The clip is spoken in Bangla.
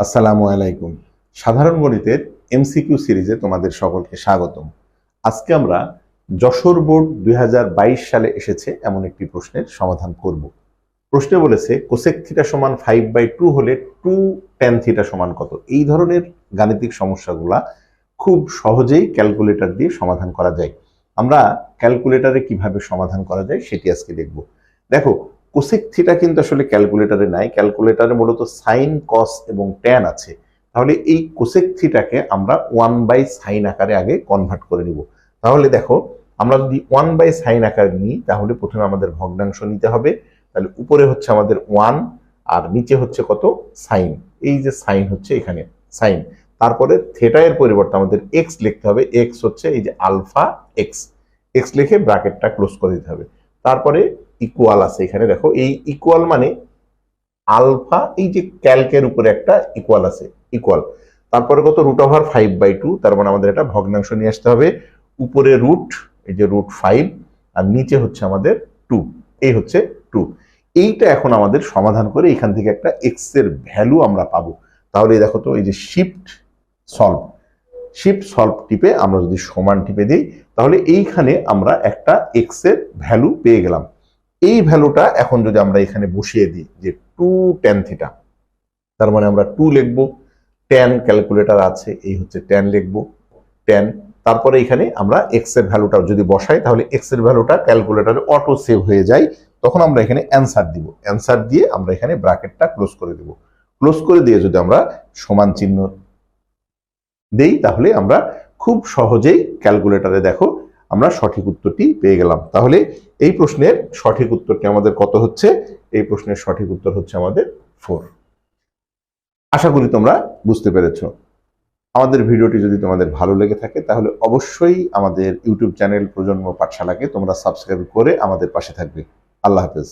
আসসালামু আলাইকুম। সাধারণ গণিতের এমসিকিউ সিরিজে তোমাদের সকলকে স্বাগতম। আজকে আমরা যশোর বোর্ড 2022 সালে এসেছে এমন একটি প্রশ্নের সমাধান করব। প্রশ্নে বলেছে কোসেক থিটা সমান 5/2 হলে 2 tan থিটা সমান কত। এই ধরনের গাণিতিক সমস্যাগুলা খুব সহজেই ক্যালকুলেটর দিয়ে সমাধান করা যায়। আমরা ক্যালকুলেটরে কিভাবে সমাধান করা যায় সেটি আজকে দেখব। দেখো, কোসেক থিটা কিন্তু আসলে ক্যালকুলেটরে নাই। ক্যালকুলেটরে মূলত সাইন, কস এবং ট্যান আছে। তাহলে এই কোসেক থিটাকে আমরা 1/sin আকারে আগে কনভার্ট করে নিব। তাহলে দেখো, আমরা যদি 1/sin আকারে নিই তাহলে প্রথমে আমাদের ভগ্নাংশ নিতে হবে। তাহলে উপরে হচ্ছে আমাদের 1 আর নিচে হচ্ছে কত, সাইন। এই যে সাইন হচ্ছে এখানে সাইন, তারপরে থিটা এর পরিবর্তে আমাদের এক্স লিখতে হবে। এক্স হচ্ছে এই যে আলফা এক্স, এক্স লিখে ব্র্যাকেটটা ক্লোজ করে দিতে হবে। তারপরে ইকুয়াল আছে এখানে, দেখো এই ইকুয়াল মানে আলফা, এই যে ক্যালকের উপরে একটা ইকুয়াল আছে, ইকুয়াল। তারপরে কত, √5/2, তার মানে আমাদের এটা ভগ্নাংশ নিয়ে আসতে হবে। উপরে রুট, এই যে √5, আর নিচে হচ্ছে আমাদের 2, এই হচ্ছে 2। এইটা এখন আমাদের সমাধান করে এখান থেকে একটা এক্স এর ভ্যালু আমরা পাবো। তাহলে দেখো তো, এই যে শিফট সলভ টিপে আমরা যদি সমান টিপে দিই তাহলে এইখানে আমরা একটা এক্স এর ভ্যালু পেয়ে গেলাম। এই ভ্যালুটা এখন যদি আমরা এখানে বসিয়ে দিই যে 2 tan থিটা, তার মানে আমরা 2 লিখবো। ট্যান ক্যালকুলেটর আছে, এই হচ্ছে ট্যান লিখবো, ট্যান। তারপরে এখানে আমরা এক্স এর ভ্যালুটা যদি বসাই তাহলে এক্স এর ভ্যালুটা ক্যালকুলেটরে অটো সেভ হয়ে যায়। তখন আমরা এখানে অ্যান্সার দিব, অ্যান্সার দিয়ে আমরা এখানে ব্র্যাকেটটা ক্লোজ করে দিব। ক্লোজ করে দিয়ে যদি আমরা সমান চিহ্ন দেই তাহলে আমরা খুব সহজেই ক্যালকুলেটরে দেখো আমরা সঠিক উত্তরটি পেয়ে গেলাম। তাহলে এই প্রশ্নের সঠিক উত্তরটি আমাদের কত হচ্ছে? এই প্রশ্নের সঠিক উত্তর হচ্ছে আমাদের 4। আশা করি তোমরা বুঝতে পেরেছো। আমাদের ভিডিওটি যদি তোমাদের ভালো লেগে থাকে তাহলে অবশ্যই আমাদের ইউটিউব চ্যানেল প্রজন্ম পাঠশালাকে তোমরা সাবস্ক্রাইব করে আমাদের পাশে থাকবে। আল্লাহ হাফেজ।